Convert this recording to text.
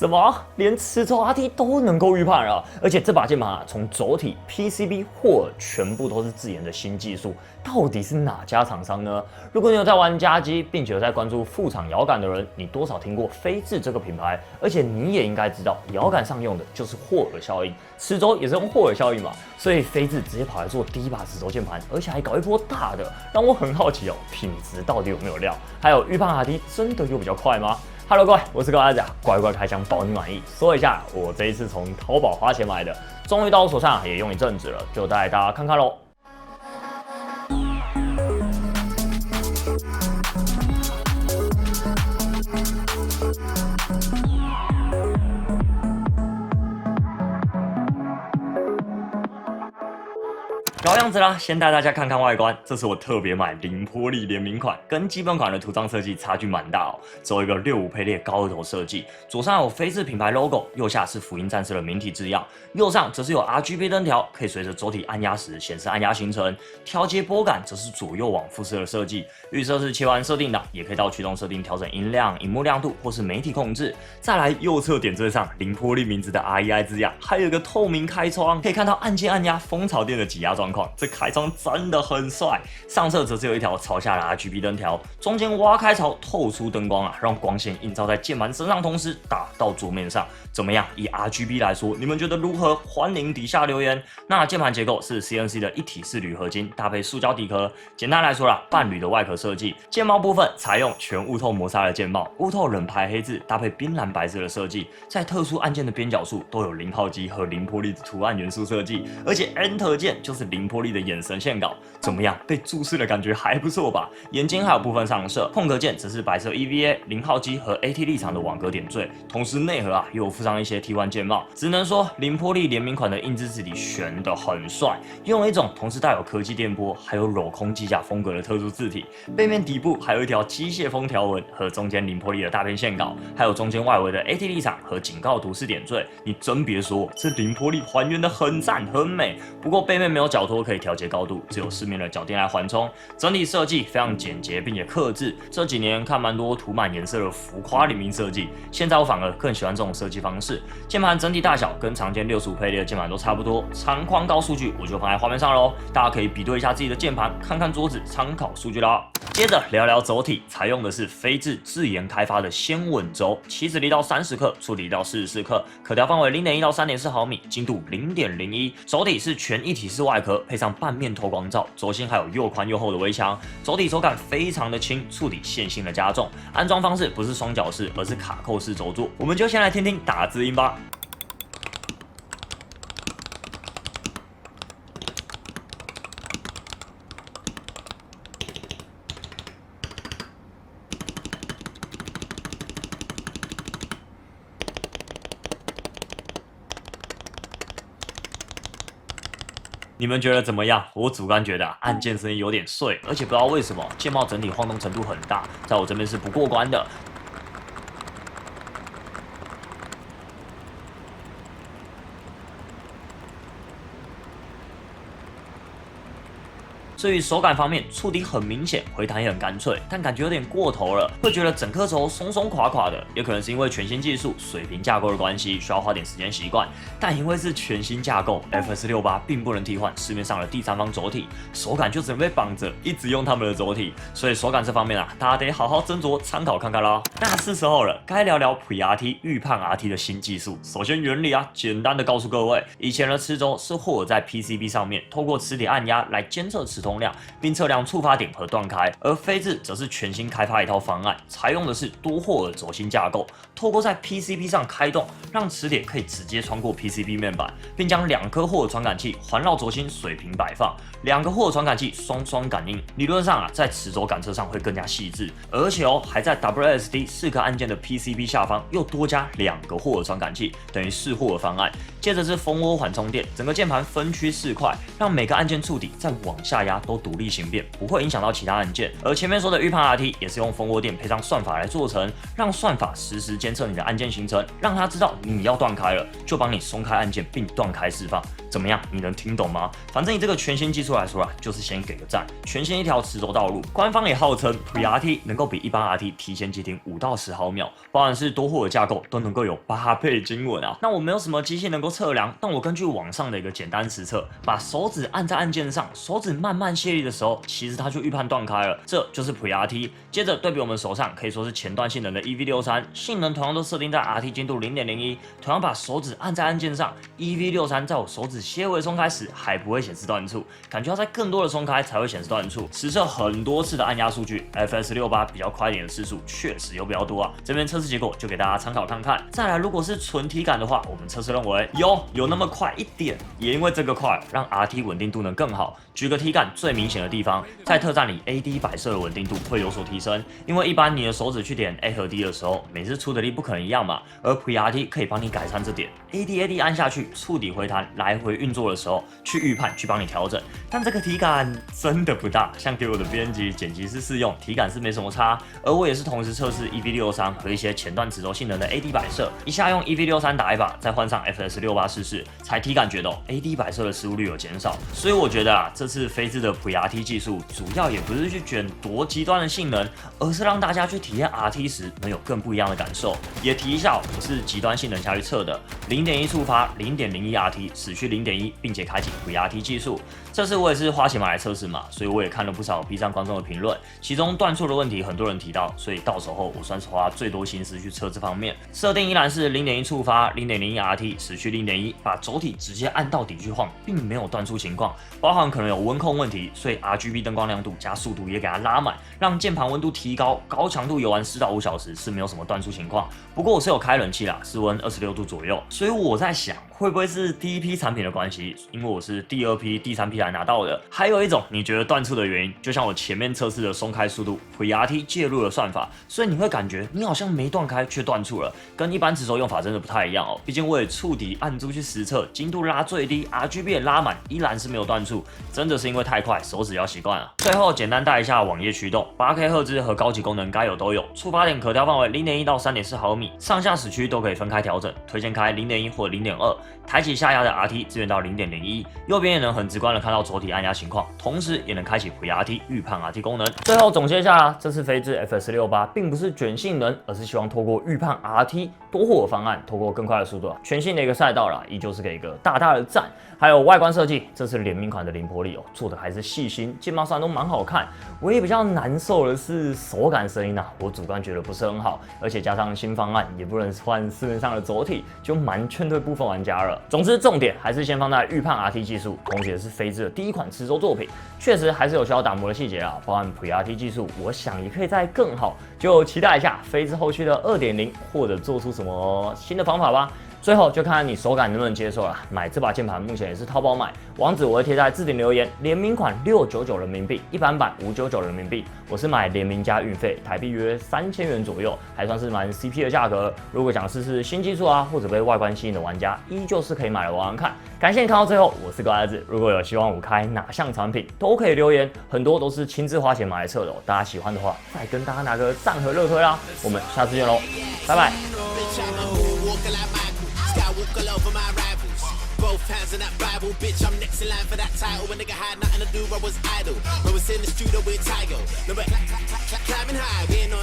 什么？连磁轴 RT 都能够预判了？而且这把键盘从轴体、PCB、霍尔全部都是自研的新技术，到底是哪家厂商呢？如果你有在玩家机，并且有在关注副厂摇杆的人，你多少听过飞智这个品牌，而且你也应该知道，摇杆上用的就是霍尔效应，磁轴也是用霍尔效应嘛，所以飞智直接跑来做第一把磁轴键盘，而且还搞一波大的，让我很好奇哦，品质到底有没有料？还有预判 RT 真的有比较快吗？Hello， 各位，我是高大甲，乖乖开箱保你满意。说一下，我这一次从淘宝花钱买的，终于到我手上，也用一阵子了，就带大家看看喽。老样子啦，先带大家看看外观。这是我特别买凌波丽联名款，跟基本款的涂装设计差距蛮大哦。走一个65配列高额头设计，左上有飞智品牌 logo， 右下是福音战士的明体字样，右上则是有 RGB 灯条，可以随着轴体按压时显示按压行程。调节拨杆则是左右往复式的设计，预设是切换设定档，也可以到驱动设定调整音量、萤幕亮度或是媒体控制。再来右侧点缀上凌波丽名字的 REI 字样，还有一个透明开窗，可以看到按键按压蜂巢电的挤压状况。这开窗真的很帅，上侧则是有一条朝下的 RGB 灯条，中间挖开槽透出灯光让光线映照在键盘身上，同时打到桌面上。怎么样？以 RGB 来说，你们觉得如何？欢迎底下留言。那键盘结构是 CNC 的一体式铝合金，搭配塑胶底壳。简单来说啦，半铝的外壳设计。键帽部分采用全雾透磨砂的键帽，雾透冷排黑字，搭配冰蓝白色的设计，在特殊按键的边角处都有0号机和凌波丽的图案元素设计，而且 Enter 键就是凌波丽的眼神线稿。怎么样？被注视的感觉还不错吧？眼睛还有部分上色，空格键则是白色 EVA 0号机和 AT 立场的网格点缀，同时内核又有附上一些 T1 键帽。只能说凌波丽联名款的印制字体选得很帅，用了一种同时带有科技电波还有镂空机甲风格的特殊字体，背面底部还有一条机械风条纹和中间凌波丽的大片线稿，还有中间外围的 AT 立场和警告图示点缀。你真别说，这凌波丽还原得很赞很美。不过背面没有脚托可以调节高度，只有四面的脚垫来缓冲。整体设计非常简洁并且克制。这几年看蛮多涂满颜色的浮夸联名设计，现在我反而更喜欢这种设计方式。键盘整体大小跟常见65配列的键盘都差不多，长宽高数据我就放在画面上喽，大家可以比对一下自己的键盘，看看桌子，参考数据啦。接着聊聊轴体，采用的是飞智自研开发的纤稳轴，起子力到30克，触底力到44克，可调范围0.1到3.4毫米，精度0.01。轴体是全一体式外壳，配上半面透光罩，轴心还有又宽又厚的围墙，轴体手感非常的轻，触底线性的加重。安装方式不是双脚式，而是卡扣式轴座。我们就先来听听打字音吧。你们觉得怎么样？我主观觉得按键声音有点碎，而且不知道为什么键帽整体晃动程度很大，在我这边是不过关的。至于手感方面，触底很明显，回弹也很干脆，但感觉有点过头了，会觉得整颗轴松松垮垮的。也可能是因为全新技术、水平架构的关系，需要花点时间习惯。但因为是全新架构 ，FS68 并不能替换市面上的第三方轴体，手感就只能被绑着，一直用他们的轴体。所以手感这方面大家得好好斟酌参考看看啦。那是时候了，该聊聊 Pre-RT 预判 RT 的新技术。首先原理简单的告诉各位，以前的磁轴是霍尔在 PCB 上面透过磁铁按压来监测磁通量，并测量触发点和断开，而飞智则是全新开发一套方案，采用的是多霍尔轴心架构，透过在 PCB 上开洞，让磁铁可以直接穿过 PCB 面板，并将2颗霍尔传感器环绕轴心水平摆放，2个霍尔传感器双双感应，理论上在磁轴感测上会更加细致，而且还在 WSD 4颗按键的 PCB 下方又多加2个霍尔传感器，等于4霍尔方案。接着是蜂窝缓冲垫，整个键盘分区4块，让每个按键触底再往下压都独立形变，不会影响到其他按键。而前面说的预判 RT 也是用蜂窝电配上算法来做成，让算法实时监测你的按键行程，让它知道你要断开了，就帮你松开按键并断开释放。怎么样？你能听懂吗？反正以这个全新技术来说就是先给个赞。全新一条磁轴道路，官方也号称 Pre-RT 能够比一般 RT 提前急停5到10毫秒，包含是多户的架构都能够有8倍精准啊。那我没有什么机器能够测量，但我根据网上的一个简单实测，把手指按在按键上，手指慢慢卸力的时候，其实它就预判断开了，这就是 Pre-RT。接着对比我们手上可以说是前端性能的 EV63，性能同样都设定在 RT 精度0.01，同样把手指按在按键上 ，EV63 在我手指些微松开时还不会显示断触，感觉要在更多的松开才会显示断触。实测很多次的按压数据 ，FS68 比较快一点的次数确实有比较多啊。这边测试结果就给大家参考看看。再来，如果是纯体感的话，我们测试认为有那么快一点，也因为这个快，让 RT 稳定度能更好。举个体感最明显的地方，在特战里 AD 摆设的稳定度会有所提升，因为一般你的手指去点 A 和 D 的时候，每次出的力不可能一样嘛，而 Pre-RT 可以帮你改善这点。AD 按下去，触底回弹来回运作的时候，去预判去帮你调整。但这个体感真的不大，像给我的编辑剪辑师试用，体感是没什么差。而我也是同时测试 EV63和一些前段磁轴性能的 AD 摆设，一下用 EV63打一把，再换上 FS68试试，才体感觉到 AD 摆设的失误率有减少。所以我觉得这次飞智的 Pre-RT 技术，主要也不是去卷多极端的性能，而是让大家去体验 RT 时能有更不一样的感受。也提一下，我是极端性能下去测的，0.1触发0.01 RT， 死去0.1，并且开启 Pre-RT 技术。这次我也是花钱买来测试嘛，所以我也看了不少 B 站观众的评论，其中断触的问题很多人提到，所以到手后我算是花最多心思去测这方面。设定依然是0.1触发0.01 RT， 死去0.1，把轴体直接按到底去晃，并没有断触情况，包含可能有温控问题，所以 RGB 灯光亮度加速度也给它拉满，让键盘温度提高，高强度游玩4到5小时是没有什么断触情况。不过我是有开冷气啦，室温26度左右，所以我在想会不会是第一批产品的关系，因为我是第2批、第3批来拿到的。还有一种你觉得断触的原因，就像我前面测试的松开速度 ，Pre-RT 介入了算法，所以你会感觉你好像没断开却断触了，跟一般磁轴用法真的不太一样哦。毕竟我也触底按住去实测，精度拉最低 ，RGB 也拉满，依然是没有断触，真的是因为太快，手指要习惯了。最后简单带一下网页驱动，8K 赫兹和高级功能该有都有，触发点可调范围0.1到3.4毫米，上下齿区都可以分开调整，推荐开0.1或0.2，抬起下压的 RT 支援到0.01，右边也能很直观的看到轴体按压情况，同时也能开启 Pre-RT 预判 RT 功能。最后总结一下啦，这次飞智 FS68并不是卷性能，而是希望透过预判 RT 多获的方案，透过更快的速度，全新的一个赛道啦，依旧是给一个大大的赞。还有外观设计，这次联名款的凌波丽做的还是细心，键盘上都蛮好看。唯一比较难受的是手感声音啊，我主观觉得不是很好，而且加上新方案也不能换市面上的轴体，就蛮劝退部分玩家了。总之重点还是先放在预判 RT 技术，同时也是飞智的第一款磁轴作品，确实还是有需要打磨的细节啊，包含 Pre-RT 技术，我想也可以再更好，就期待一下飞智后续的2.0或者做出什么新的方法吧。最后就看看你手感能不能接受了。买这把键盘目前也是淘宝买，网址我会贴在置顶留言。联名款699人民币，一般版599人民币。我是买联名加运费，台币约3000元左右，还算是蛮 CP 的价格。如果想试试新技术啊，或者被外观吸引的玩家，依旧是可以买来玩玩看。感谢你看到最后，我是高儿子。如果有希望我开哪项产品，都可以留言，很多都是亲自花钱买来测的哦。大家喜欢的话，再跟大家拿个赞和热推啦。我们下次见喽，拜拜。Skywalker over my rivals. Both hands in that Bible, bitch. I'm next in line for that title. A nigga had nothing to do, I was idle. I was in the studio with Tiger. No, but climbing high, we ain't on.